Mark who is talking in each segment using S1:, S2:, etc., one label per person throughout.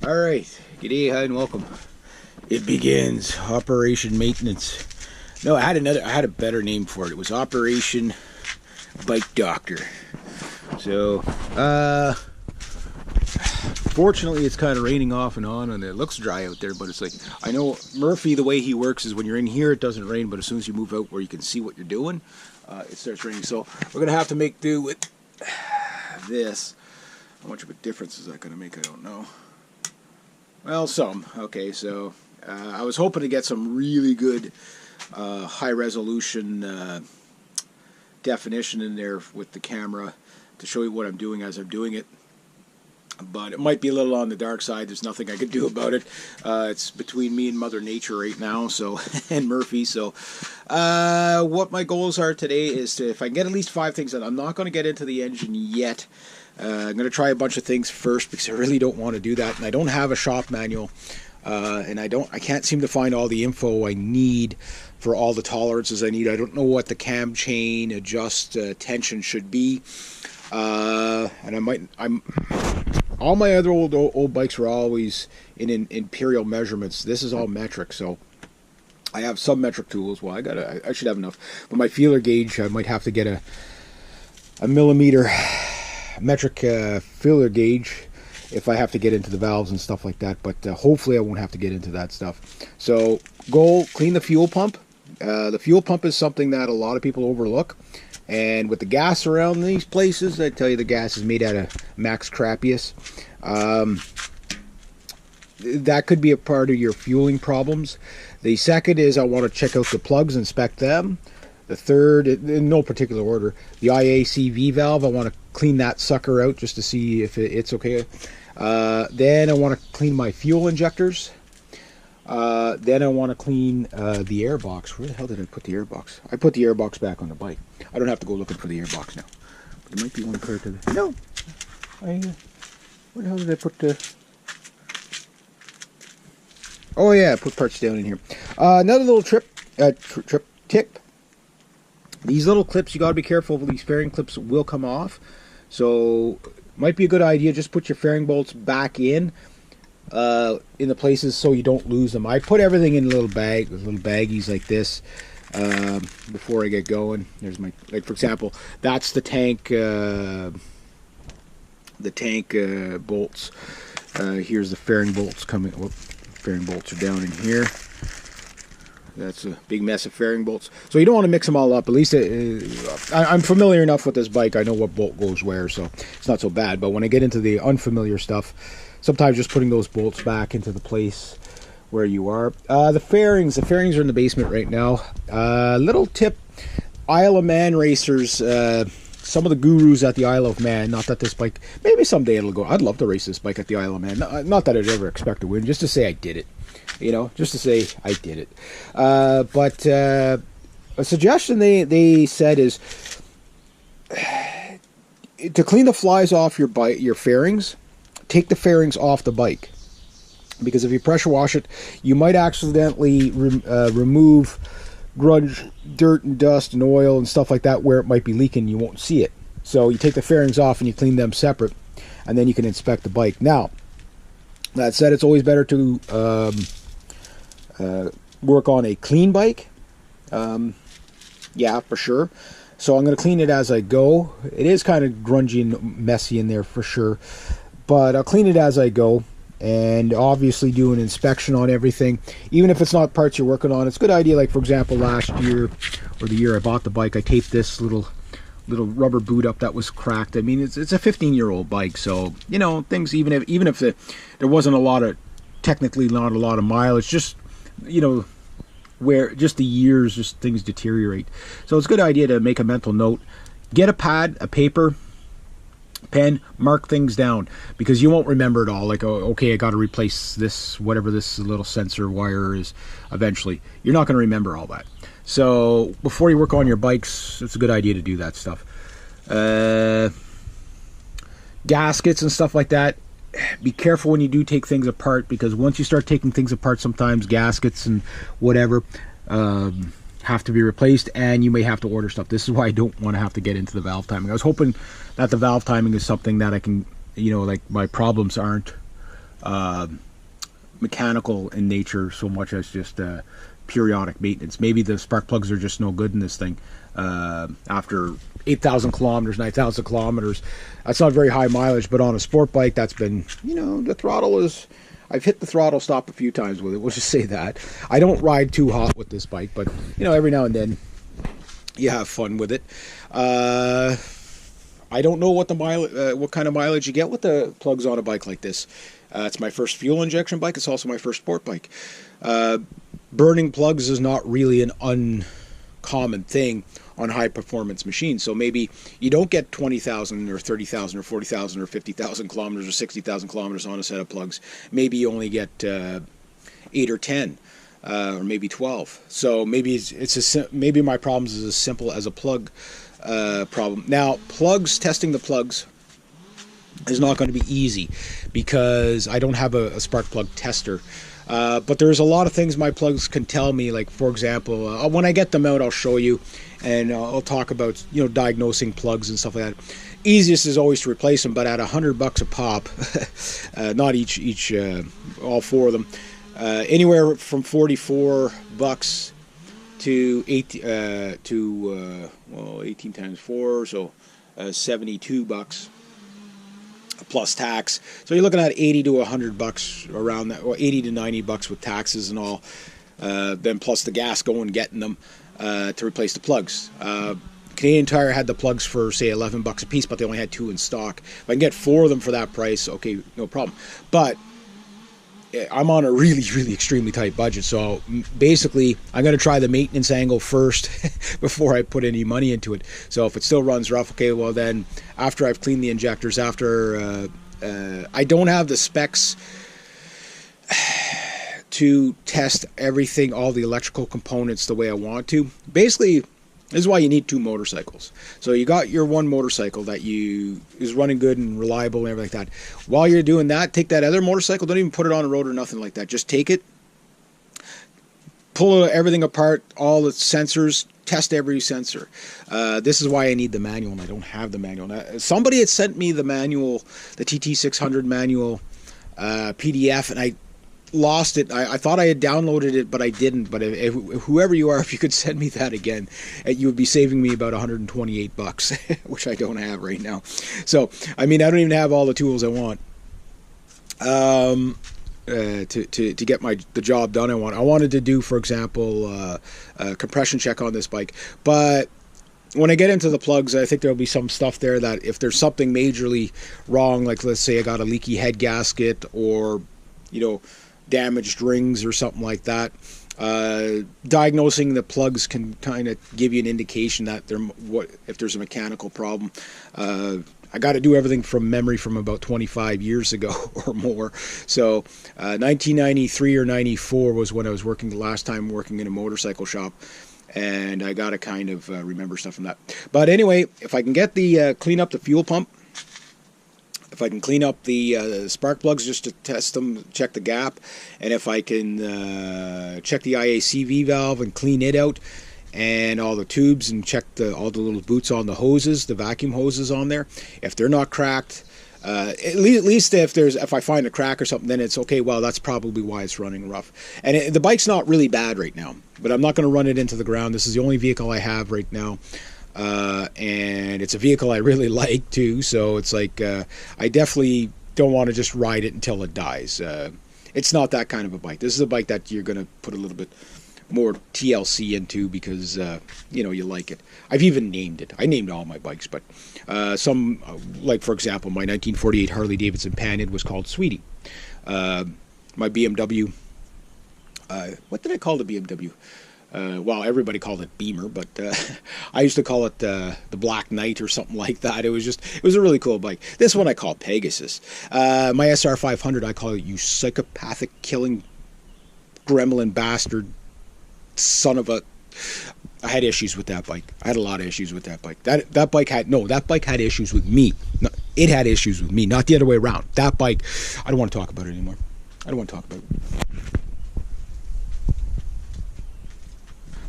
S1: Alright, g'day, hi and welcome. It begins. Operation Maintenance. No, I had a better name for it. It was Operation Bike Doctor. So, fortunately it's kind of raining off and on, and it looks dry out there, but it's like, I know Murphy, the way he works is when you're in here it doesn't rain, but as soon as you move out where you can see what you're doing, it starts raining. So we're going to have to make do with this. How much of a difference is that going to make? I don't know. Well, some. Okay, so I was hoping to get some really good high resolution definition in there with the camera to show you what I'm doing as I'm doing it. But it might be a little on the dark side. There's nothing I could do about it. It's between me and Mother Nature right now, so and Murphy. So what my goals are today is to, if I can get at least 5 things done. I'm not going to get into the engine yet. I'm going to try a bunch of things first because I really don't want to do that, and I don't have a shop manual, and I can't seem to find all the info I need for all the tolerances I need. I don't know what the cam chain adjust tension should be, and all my other old bikes were always in imperial measurements. This is all metric, so I have some metric tools. Well, I should have enough, but my feeler gauge, I might have to get a millimeter metric feeler gauge if I have to get into the valves and stuff like that, but hopefully I won't have to get into that stuff. So go clean the fuel pump. The fuel pump is something that a lot of people overlook, and with the gas around these places, I tell you, the gas is made out of Max Crappius. That could be a part of your fueling problems. The second is I want to check out the plugs, inspect them. The third, in no particular order, the IACV valve, I want to clean that sucker out just to see if it's okay. Then I want to clean my fuel injectors. Then I want to clean the airbox. Where the hell did I put the airbox? I put the airbox back on the bike. I don't have to go looking for the airbox now. But there might be one part of the... No! Where the hell did I put the... Oh yeah, I put parts down in here. Another little tip. These little clips, you got to be careful. These fairing clips will come off, so might be a good idea. Just put your fairing bolts back in the places so you don't lose them. I put everything in little baggies like this before I get going. There's my, like, for example, that's the tank bolts. Here's the fairing bolts coming. Whoop, fairing bolts are down in here. That's a big mess of fairing bolts. So you don't want to mix them all up. At least I'm familiar enough with this bike. I know what bolt goes where, so it's not so bad. But when I get into the unfamiliar stuff, sometimes just putting those bolts back into the place where you are. The fairings are in the basement right now. Little tip, Isle of Man racers, some of the gurus at the Isle of Man, not that this bike, maybe someday it'll go. I'd love to race this bike at the Isle of Man. Not that I'd ever expect to win, just to say I did it. You know, just to say I did it. But a suggestion they said is to clean the flies off your fairings, take the fairings off the bike. Because if you pressure wash it, you might accidentally remove grunge, dirt and dust and oil and stuff like that where it might be leaking. You won't see it. So you take the fairings off and you clean them separate, and then you can inspect the bike. Now, that said, it's always better to work on a clean bike. Yeah, for sure. So I'm going to clean it as I go. It is kind of grungy and messy in there for sure, but I'll clean it as I go, and obviously do an inspection on everything. Even if it's not parts you're working on, it's a good idea. Like, for example, last year or the year I bought the bike, I taped this little rubber boot up that was cracked. I mean, it's a 15-year-old bike, so you know, things, even if there wasn't technically not a lot of mileage, just, you know, where just the years, just things deteriorate. So it's a good idea to make a mental note, get a pad, a paper, pen, mark things down, because you won't remember it all. Like, oh, okay, I got to replace this, whatever this little sensor wire is eventually. You're not going to remember all that. So before you work on your bikes, it's a good idea to do that stuff. Gaskets and stuff like that, be careful when you do take things apart, because once you start taking things apart, sometimes gaskets and whatever have to be replaced, and you may have to order stuff. This is why I don't want to have to get into the valve timing. I was hoping that the valve timing is something that I can, you know, like my problems aren't mechanical in nature so much as just periodic maintenance. Maybe the spark plugs are just no good in this thing. After 8,000 kilometers, 9,000 kilometers, that's not very high mileage, but on a sport bike, that's been, the throttle is, I've hit the throttle stop a few times with it. We'll just say that. I don't ride too hot with this bike, but, every now and then you have fun with it. I don't know what what kind of mileage you get with the plugs on a bike like this. It's my first fuel injection bike. It's also my first sport bike. Burning plugs is not really an uncommon thing on high performance machines. So maybe you don't get 20,000 or 30,000 or 40,000 or 50,000 kilometers or 60,000 kilometers on a set of plugs. Maybe you only get 8 or 10 or maybe 12. So maybe maybe my problems is as simple as a plug problem. Now, testing the plugs is not going to be easy because I don't have a spark plug tester. But there's a lot of things my plugs can tell me. Like, for example, when I get them out, I'll show you, and I'll talk about diagnosing plugs and stuff like that. Easiest is always to replace them, but at $100 a pop, not each, all four of them, anywhere from $44 to 18 times 4, so $72 plus tax. So you're looking at $80 to $100 around that, or $80 to $90 with taxes and all. Then plus the gas going getting them to replace the plugs. Canadian Tire had the plugs for say $11 a piece, but they only had 2 in stock. If I can get 4 of them for that price, okay, no problem. But I'm on a really, really extremely tight budget, so basically I'm going to try the maintenance angle first before I put any money into it. So if it still runs rough, okay, well then after I've cleaned the injectors, after I don't have the specs to test everything, all the electrical components the way I want to. Basically, this is why you need 2 motorcycles. So you got your one motorcycle that is running good and reliable and everything like that. While you're doing that, take that other motorcycle, don't even put it on the road or nothing like that. Just take it, pull everything apart, all the sensors, test every sensor. This is why I need the manual, and I don't have the manual. Now, somebody had sent me the manual, the TT600 manual PDF, and I lost it. I thought I had downloaded it, but I didn't. But if whoever you are, if you could send me that again, you would be saving me about $128, which I don't have right now. So, I mean, I don't even have all the tools I want to get the job done. I wanted to do, for example, a compression check on this bike, but when I get into the plugs, I think there'll be some stuff there that if there's something majorly wrong, like let's say I got a leaky head gasket or damaged rings or something like that. Diagnosing the plugs can kind of give you an indication that if there's a mechanical problem. I got to do everything from memory from about 25 years ago or more. So 1993 or 94 was when I was working the last time working in a motorcycle shop, and I got to kind of remember stuff from that. But anyway, if I can get clean up the fuel pump, if I can clean up the spark plugs just to test them, check the gap, and if I can check the IACV valve and clean it out, and all the tubes, and check all the little boots on the hoses, the vacuum hoses on there, if they're not cracked, at least if I find a crack or something, then it's okay. Well, that's probably why it's running rough. And the bike's not really bad right now, but I'm not going to run it into the ground. This is the only vehicle I have right now. And it's a vehicle I really like too, so it's like I definitely don't want to just ride it until it dies. It's not that kind of a bike. This is a bike that you're going to put a little bit more TLC into because you like it. I've even named it. I named all my bikes, but some, like for example, my 1948 Harley Davidson Painted was called Sweetie. My BMW, what did I call the BMW? Well, everybody called it Beamer, but I used to call it the Black Knight or something like that. It was a really cool bike. This one I call Pegasus. My SR500 I call it You Psychopathic Killing Gremlin Bastard Son of a... I had issues with that bike. I had a lot of issues with that bike. That bike had issues with me. No, it had issues with me, not the other way around. That bike, I don't want to talk about it anymore. I don't want to talk about it.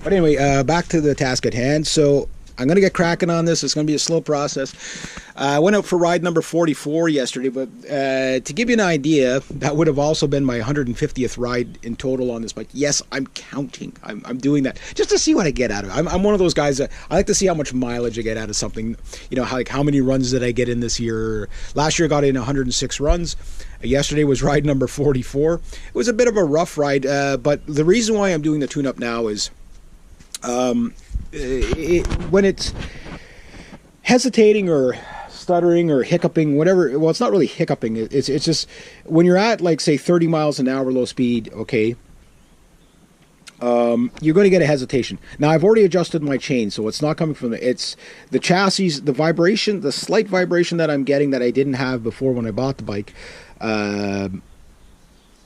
S1: But anyway, back to the task at hand. So I'm going to get cracking on this. It's going to be a slow process. I went out for ride number 44 yesterday, but to give you an idea, that would have also been my 150th ride in total on this bike. Yes, I'm counting. I'm doing that just to see what I get out of it. I'm one of those guys that I like to see how much mileage I get out of something. You know, how many runs did I get in this year? Last year I got in 106 runs. Yesterday was ride number 44. It was a bit of a rough ride, but the reason why I'm doing the tune-up now is when it's hesitating or stuttering or hiccuping, whatever. Well, it's not really hiccuping. It's just when you're at, like, say 30 miles an hour low speed, okay, you're going to get a hesitation. Now, I've already adjusted my chain, so it's not coming from it's the chassis, the vibration, the slight vibration that I'm getting that I didn't have before when I bought the bike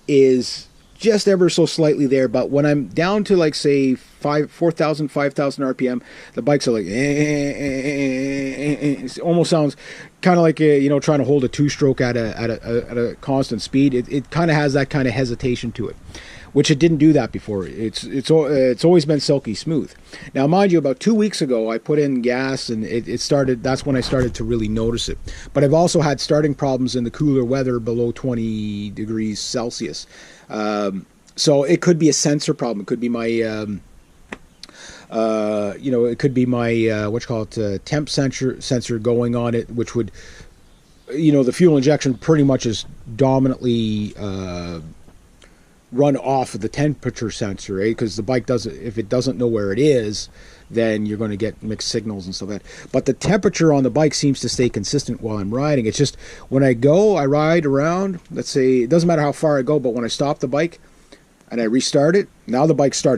S1: is just ever so slightly there. But when I'm down to, like, say 4,000, 5,000 RPM, the bikes are like, it almost sounds kind of like trying to hold a two-stroke at a constant speed. It kind of has that kind of hesitation to it, which it didn't do that before. It's always been silky smooth. Now, mind you, about 2 weeks ago, I put in gas, and it started. That's when I started to really notice it. But I've also had starting problems in the cooler weather below 20 degrees Celsius. So it could be a sensor problem. It could be my, it could be my temp sensor going on it, which would, the fuel injection pretty much is dominantly run off of the temperature sensor, right? Because the bike if it doesn't know where it is, then you're going to get mixed signals and stuff like that. But the temperature on the bike seems to stay consistent while I'm riding. It's just when I ride around, let's say, it doesn't matter how far I go, but when I stop the bike and I restart it, now the bike starts